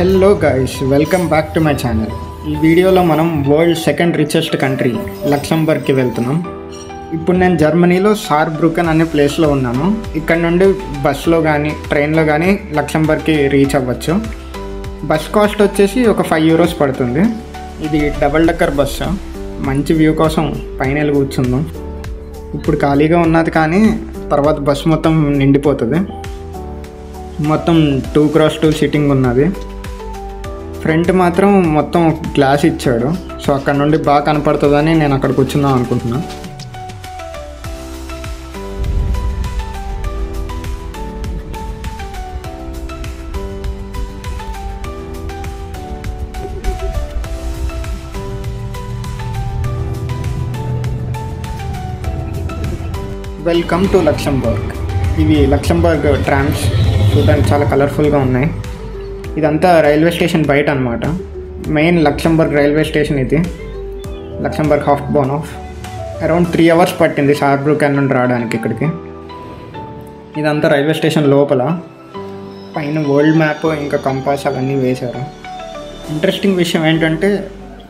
Hello guys, welcome back to my channel. ఈ వీడియోలో మనం వరల్డ్ సెకండ్ రిచెస్ట్ కంట్రీ లక్సెంబర్గ్కి వెళ్తున్నాం. ఇప్పుడు నేను జర్మనీలో సార్బ్రూకెన్ అనే ప్లేస్లో ఉన్నాను. ఇక్కడ నుండి బస్లో కానీ ట్రైన్లో కానీ లక్సెంబర్గ్కి రీచ్ అవ్వచ్చు. బస్ కాస్ట్ వచ్చేసి ఒక €5 పడుతుంది. ఇది డబల్ డెక్కర్ బస్సు. మంచి వ్యూ కోసం పైన కూర్చుందాం. ఇప్పుడు ఖాళీగా ఉన్నది కానీ తర్వాత బస్సు మొత్తం నిండిపోతుంది. మొత్తం 2x2 సిట్టింగ్ ఉన్నది. ఫ్రంట్ మాత్రం మొత్తం గ్లాస్ ఇచ్చాడు. సో అక్కడ నుండి బాగా కనపడుతుందని నేను అక్కడ కూర్చుందాం అనుకుంటున్నా. Welcome to Luxembourg. ఇవి లక్సెంబర్గ్ ట్రామ్స్. చూడడానికి చాలా కలర్ఫుల్గా ఉన్నాయి. ఇదంతా రైల్వే స్టేషన్ బయట అనమాట. మెయిన్ లక్సెంబర్గ్ రైల్వే స్టేషన్ ఇది. లక్సెంబర్గ్ హాఫ్బానోఫ్. అరౌండ్ 3 hours పట్టింది సార్బ్రూకెన్ నుండి రావడానికి ఇక్కడికి. ఇదంతా రైల్వే స్టేషన్ లోపల. పైన వరల్డ్ మ్యాప్ ఇంకా కంపాస్ అవన్నీ వేశారు. ఇంట్రెస్టింగ్ విషయం ఏంటంటే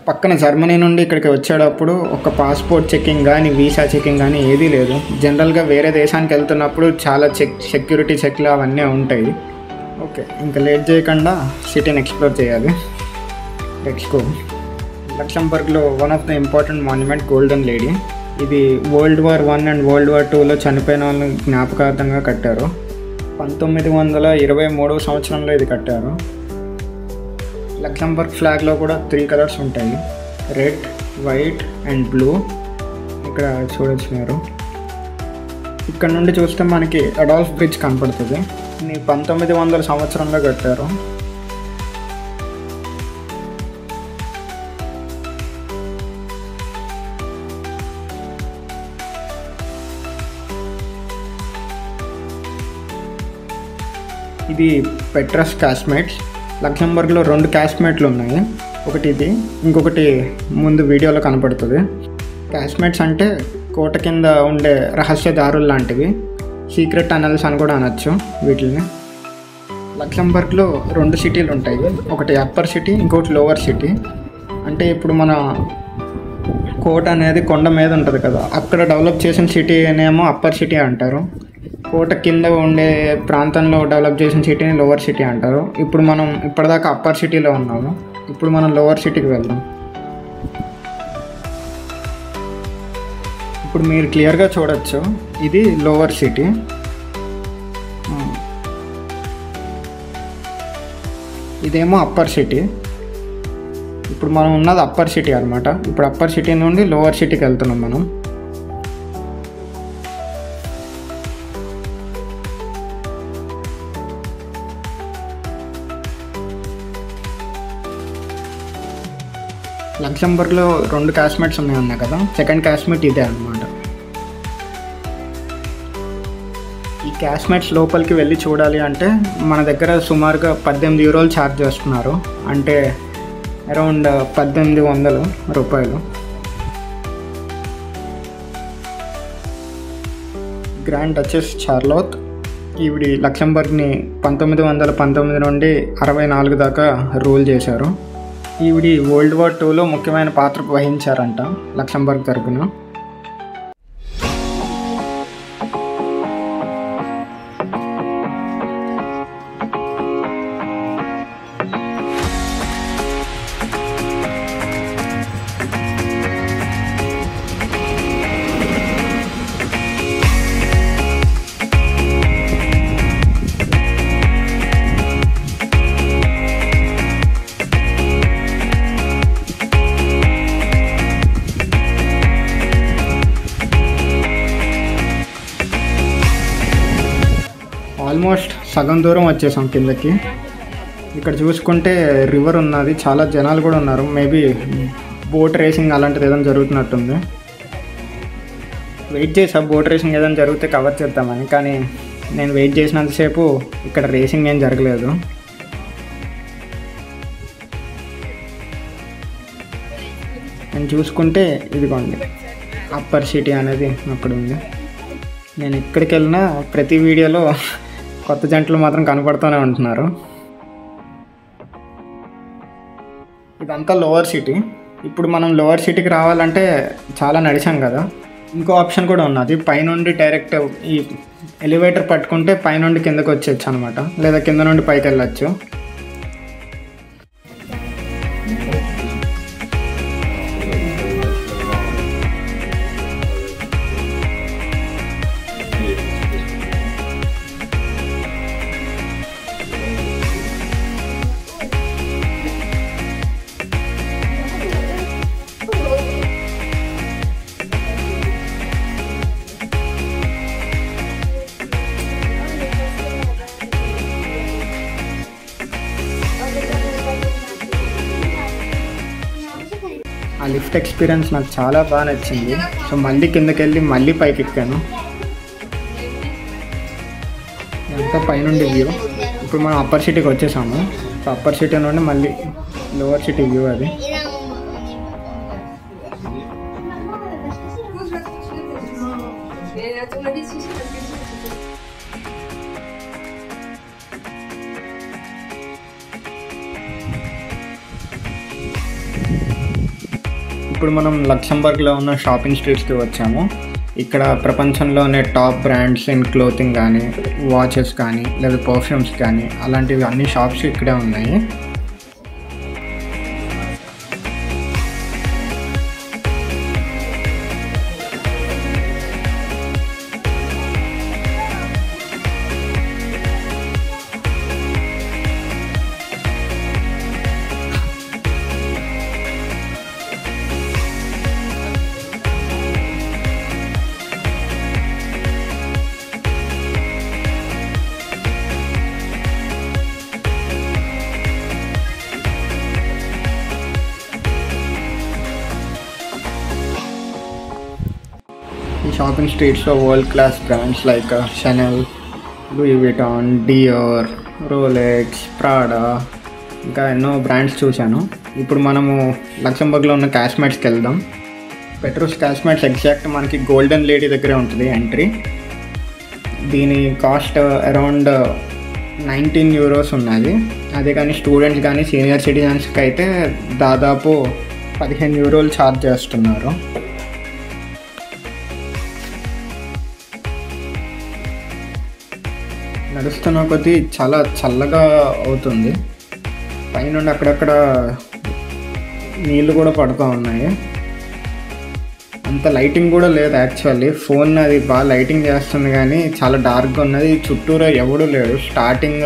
పక్కన జర్మనీ నుండి ఇక్కడికి వచ్చేటప్పుడు ఒక పాస్పోర్ట్ చెకింగ్ కానీ వీసా చెకింగ్ కానీ ఏదీ లేదు. జనరల్గా వేరే దేశానికి వెళ్తున్నప్పుడు చాలా సెక్యూరిటీ చెక్లు అవన్నీ ఉంటాయి. ఓకే, ఇంకా లేట్ చేయకుండా సిటీని ఎక్స్ప్లోర్ చేయాలి. Let's go. లక్సెంబర్గ్లో one of the important monument golden lady. ఇది World War I and World War IIలో చనిపోయిన వాళ్ళని జ్ఞాపకార్థంగా కట్టారు. 1923 సంవత్సరంలో ఇది కట్టారు. లక్సెంబర్గ్ ఫ్లాగ్లో కూడా 3 కలర్స్ ఉంటాయి, రెడ్, వైట్ అండ్ బ్లూ. ఇక్కడ చూడొచ్చు మీరు. ఇక్కడ నుండి చూస్తే మనకి అడాల్ఫ్ బ్రిడ్జ్ కనపడుతుంది. 1900 సంవత్సరంలో కట్టారు. ఇది పెట్రస్ కాస్మేట్స్. లక్సెంబర్గ్లో 2 కాస్మేట్లు ఉన్నాయి. ఒకటి ఇది, ఇంకొకటి ముందు వీడియోలో కనపడుతుంది. కాస్మేట్స్ అంటే కోట కింద ఉండే రహస్య దారులు లాంటివి, సీక్రెట్ టనల్స్ అని కూడా అనొచ్చు వీటిని. లక్సెంబర్గ్లో 2 సిటీలు ఉంటాయి. ఒకటి అప్పర్ సిటీ, ఇంకోటి లోవర్ సిటీ. అంటే ఇప్పుడు మన కోట అనేది కొండ మీద ఉంటుంది కదా, అక్కడ డెవలప్ చేసిన సిటీ ఏమో అప్పర్ సిటీ అంటారు. కోట కింద ఉండే ప్రాంతంలో డెవలప్ చేసిన సిటీని లోవర్ సిటీ అంటారు. ఇప్పుడు మనం ఇప్పటిదాకా అప్పర్ సిటీలో ఉన్నాము. ఇప్పుడు మనం లోవర్ సిటీకి వెళ్దాం. ఇప్పుడు మీరు క్లియర్గా చూడొచ్చు, ఇది లోవర్ సిటీ. ఇదేమో అప్పర్ సిటీ. ఇప్పుడు మనం ఉన్నది అప్పర్ సిటీ అనమాట. ఇప్పుడు అప్పర్ సిటీ నుండి లోవర్ సిటీకి వెళ్తున్నాం మనం. లక్సెంబర్గ్లో 2 కాస్మేట్స్ ఉన్నాయి కదా, సెకండ్ కాస్మేట్ ఇదే అనమాట. ఈ కాస్మేట్స్ లోపలికి వెళ్ళి చూడాలి అంటే మన దగ్గర సుమారుగా €18 ఛార్జ్ చేస్తున్నారు. అంటే అరౌండ్ ₹1800. Grand duchess చార్లోత్. ఈవిడి లక్సెంబర్గ్ని 1919 నుండి 64 దాకా రూల్ చేశారు. ఈవిడి World War IIలో ముఖ్యమైన పాత్ర వహించారంట లక్సెంబర్గ్ తరపున. ఆల్మోస్ట్ సగం దూరం వచ్చేసాం కిందకి. ఇక్కడ చూసుకుంటే రివర్ ఉన్నది, చాలా జనాలు కూడా ఉన్నారు. మేబీ బోట్ రేసింగ్ అలాంటిది ఏదైనా జరుగుతున్నట్టుంది. వెయిట్ చేసా బోట్ రేసింగ్ ఏదైనా జరిగితే కవర్ చేద్దామని, కానీ నేను వెయిట్ చేసినంతసేపు ఇక్కడ రేసింగ్ ఏం జరగలేదు. నేను చూసుకుంటే ఇదిగోండి అప్పర్ సిటీ అనేది అక్కడ ఉంది. నేను ఎక్కడికి వెళ్ళినా ప్రతి వీడియోలో కొత్త జంటలు మాత్రం కనపడుతూనే ఉంటున్నారు. ఇదంతా లోవర్ సిటీ. ఇప్పుడు మనం లోవర్ సిటీకి రావాలంటే చాలా నడిచాం కదా, ఇంకో ఆప్షన్ కూడా ఉన్నది. పైనుండి డైరెక్ట్ ఈ ఎలివేటర్ పట్టుకుంటే పైనుండి కిందకు వచ్చేయచ్చు అనమాట, లేదా కింద నుండి పైకి వెళ్ళచ్చు. ఆ లిఫ్ట్ ఎక్స్పీరియన్స్ నాకు చాలా బాగా నచ్చింది. సో మళ్ళీ కిందకి వెళ్ళి మళ్ళీ పైకి ఎక్కాను. ఇదంతా పైనుండి వ్యూ. ఇప్పుడు మనం అప్పర్ సిటీకి వచ్చేసాము. సో అప్పర్ సిటీ నుండి మళ్ళీ లోవర్ సిటీ వ్యూ అది. ఇప్పుడు మనం లక్సెంబర్గ్లో ఉన్న షాపింగ్ స్ట్రీట్స్కి వచ్చాము. ఇక్కడ ప్రపంచంలోనే టాప్ బ్రాండ్స్ ఇన్ క్లోతింగ్ కానీ, వాచెస్ కానీ, లేదా పర్ఫ్యూమ్స్ కానీ అలాంటివి అన్ని షాప్స్ ఇక్కడే ఉన్నాయి. ఈ షాపింగ్ స్ట్రీట్స్లో world class brands like Chanel, Louis Vuitton, Dior, Rolex, Prada ఇంకా ఎన్నో బ్రాండ్స్ చూశాను. ఇప్పుడు మనము లక్సెంబర్గ్లో ఉన్న క్యాష్మెట్స్కి వెళ్దాం. పెట్రోస్ క్యాష్మెట్స్ ఎగ్జాక్ట్ మనకి గోల్డెన్ లేడీ దగ్గరే ఉంటుంది ఎంట్రీ. దీని కాస్ట్ అరౌండ్ 19 euros ఉన్నది. అదే కానీ స్టూడెంట్స్ కానీ సీనియర్ సిటిజన్స్కి అయితే దాదాపు 15 euros ఛార్జ్ చేస్తున్నారు. నడుస్తున్న కొద్దీ చాలా చల్లగా అవుతుంది. పైనుండి అక్కడక్కడ నీళ్ళు కూడా పడుతూ ఉన్నాయి. అంత లైటింగ్ కూడా లేదు యాక్చువల్లీ. ఫోన్ అది బాగా లైటింగ్ చేస్తుంది కానీ చాలా డార్క్గా ఉన్నది. చుట్టూరా ఎవడూ లేరు. స్టార్టింగ్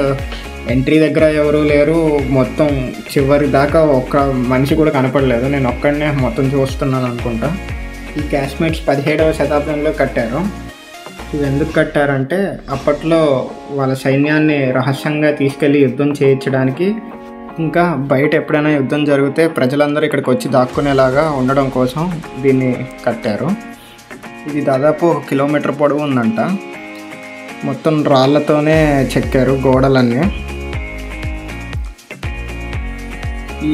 ఎంట్రీ దగ్గర ఎవరూ లేరు. మొత్తం చివరి దాకా ఒక్క మనిషి కూడా కనపడలేదు. నేను ఒక్కడనే మొత్తం చూస్తున్నాను అనుకుంటా. ఈ క్యాష్మెట్స్ 17వ శతాబ్దంలో కట్టారు. ఇవి ఎందుకు కట్టారంటే అప్పట్లో వాళ్ళ సైన్యాన్ని రహస్యంగా తీసుకెళ్ళి యుద్ధం చేయించడానికి, ఇంకా బయట ఎప్పుడైనా యుద్ధం జరిగితే ప్రజలందరూ ఇక్కడికి వచ్చి దాక్కునేలాగా ఉండడం కోసం దీన్ని కట్టారు. ఇది దాదాపు 1 కిలోమీటర్ పొడవు ఉందంట. మొత్తం రాళ్ళతోనే చెక్కారు గోడలన్నీ.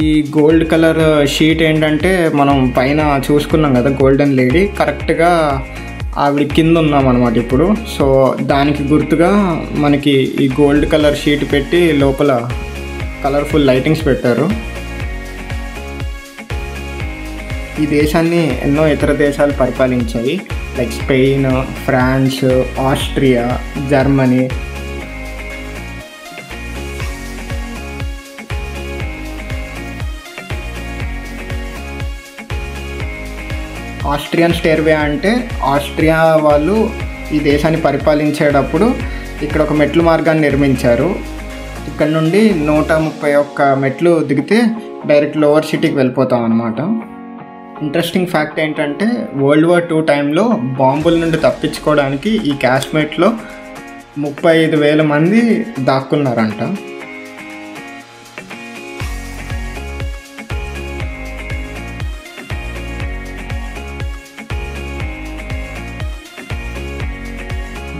ఈ గోల్డ్ కలర్ షీట్ ఏంటంటే మనం పైన చూసుకున్నాం కదా గోల్డెన్ లేడీ, కరెక్ట్గా ఆవిడ కింద ఉన్నాం అనమాట ఇప్పుడు. సో దానికి గుర్తుగా మనకి ఈ గోల్డ్ కలర్ షీట్ పెట్టి లోపల కలర్ఫుల్ లైటింగ్స్ పెట్టారు. ఈ దేశాన్ని ఎన్నో ఇతర దేశాలు పరిపాలించాయి, like Spain, France, Austria, Germany. Austrian stairway అంటే ఆస్ట్రియా వాళ్ళు ఈ దేశాన్ని పరిపాలించేటప్పుడు ఇక్కడ ఒక మెట్లు మార్గాన్ని నిర్మించారు. ఇక్కడ నుండి 131 మెట్లు దిగితే డైరెక్ట్ లోవర్ సిటీకి వెళ్ళిపోతాం అన్నమాట. ఇంట్రెస్టింగ్ ఫ్యాక్ట్ ఏంటంటే World War II టైంలో బాంబుల నుండి తప్పించుకోవడానికి ఈ క్యాష్మెట్లో 35,000 మంది దాక్కున్నారంట.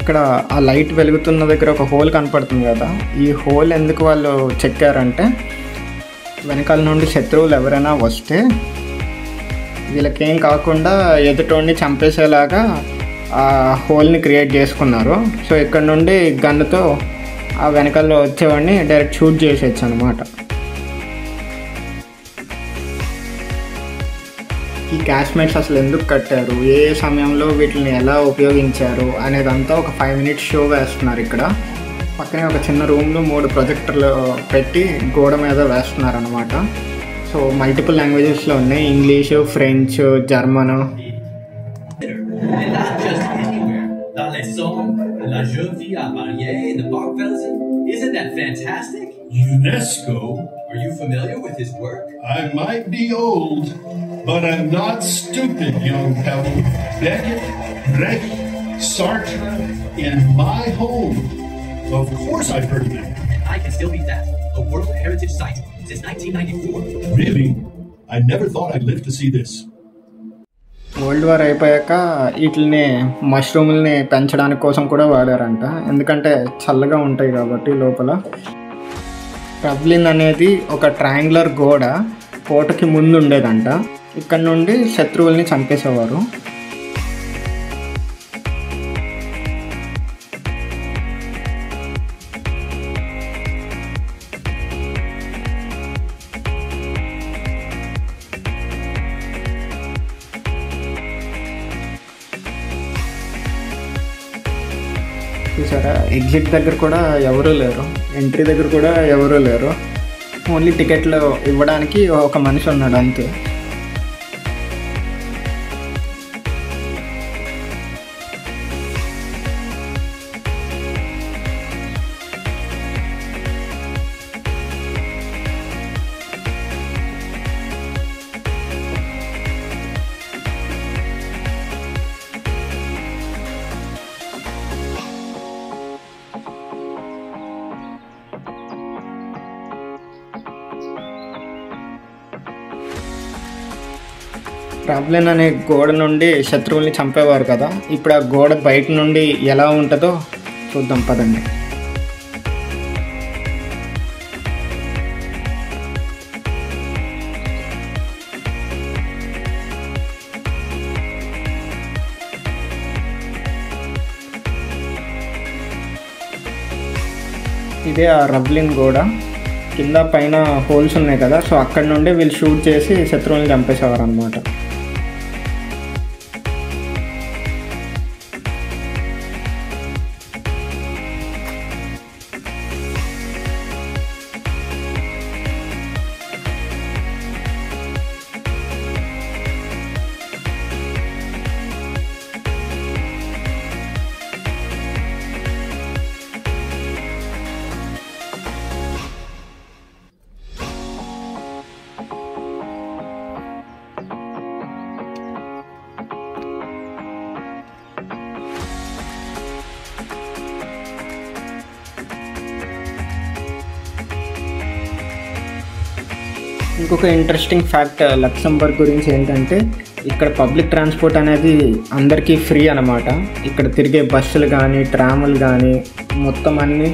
ఇక్కడ ఆ లైట్ వెలుగుతున్న దగ్గర ఒక హోల్ కనపడుతుంది కదా, ఈ హోల్ ఎందుకు వాళ్ళు చెక్కారంటే వెనకాల నుండి శత్రువులు ఎవరైనా వస్తే వీళ్ళకేం కాకుండా ఎదుటోడిని చంపేసేలాగా ఆ హోల్ని క్రియేట్ చేసుకున్నారు. సో ఇక్కడ నుండి గన్నుతో ఆ వెనకాల వచ్చేవాడిని డైరెక్ట్ షూట్ చేసేయచ్చు అనమాట. ఈ క్యాష్మేట్స్ అసలు ఎందుకు కట్టారు, ఏ సమయంలో వీటిని ఎలా ఉపయోగించారు అనేదంతా ఒక 5 minutes షో వేస్తున్నారు. ఇక్కడ పక్కనే ఒక చిన్న రూమ్లో 3 ప్రొజెక్టర్లు పెట్టి గోడ మీద వేస్తున్నారు అనమాట. సో మల్టిపుల్ లాంగ్వేజెస్లో ఉన్నాయి, English, French, German. Dans les sons, la Jolie à Marier, the Bachfelsen. Isn't that fantastic? UNESCO? Are you familiar with his work? I might be old, but I'm not stupid, young pebble. Beckett, Brecht, Sartre, in my home. Of course I've heard of it. I can still beat that. A World Heritage Site since 1994. Really? I never thought I'd live to see this. World war అయిపోయాక వీటిని మష్రూముల్ని పెంచడానికి కోసం కూడా వాడారంట, ఎందుకంటే చల్లగా ఉంటాయి కాబట్టి లోపల. రవ్లిన్ అనేది ఒక ట్రయాంగులర్ గోడ కోటకి ముందు ఉండేదంట. ఇక్కడ నుండి శత్రువుల్ని చంపేసేవారు. చూసారా, ఎగ్జిట్ దగ్గర కూడా ఎవరూ లేరు, ఎంట్రీ దగ్గర కూడా ఎవరూ లేరు. ఓన్లీ టికెట్లు ఇవ్వడానికి ఒక మనిషి ఉన్నాడు అంతే. రవ్లిన్ అనే గోడ నుండి శత్రువుల్ని చంపేవారు కదా, ఇప్పుడు ఆ గోడ బయట నుండి ఎలా ఉంటుందో చూద్దాం పదండి. ఇదే ఆ రవ్లిన్ గోడ. కింద పైన హోల్స్ ఉన్నాయి కదా, సో అక్కడ నుండి వీళ్ళు షూట్ చేసి శత్రువుల్ని చంపేసేవారు అనమాట. ఇంకొక ఇంట్రెస్టింగ్ ఫ్యాక్ట్ లక్సెంబర్గ్ గురించి ఏంటంటే, ఇక్కడ పబ్లిక్ ట్రాన్స్పోర్ట్ అనేది అందరికీ ఫ్రీ అనమాట. ఇక్కడ తిరిగే బస్సులు కానీ ట్రాములు కానీ మొత్తం అన్నీ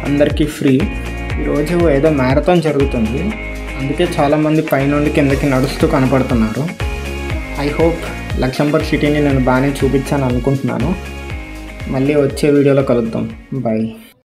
అందరికీ ఫ్రీ. ఈరోజు ఏదో మ్యారథాన్ జరుగుతుంది, అందుకే చాలామంది పైనుండి కిందకి నడుస్తూ కనపడుతున్నారు. ఐ హోప్ లక్సెంబర్గ్ సిటీని నేను బాగానే చూపించాను అనుకుంటున్నాను. మళ్ళీ వచ్చే వీడియోలో కలుద్దాం. బాయ్.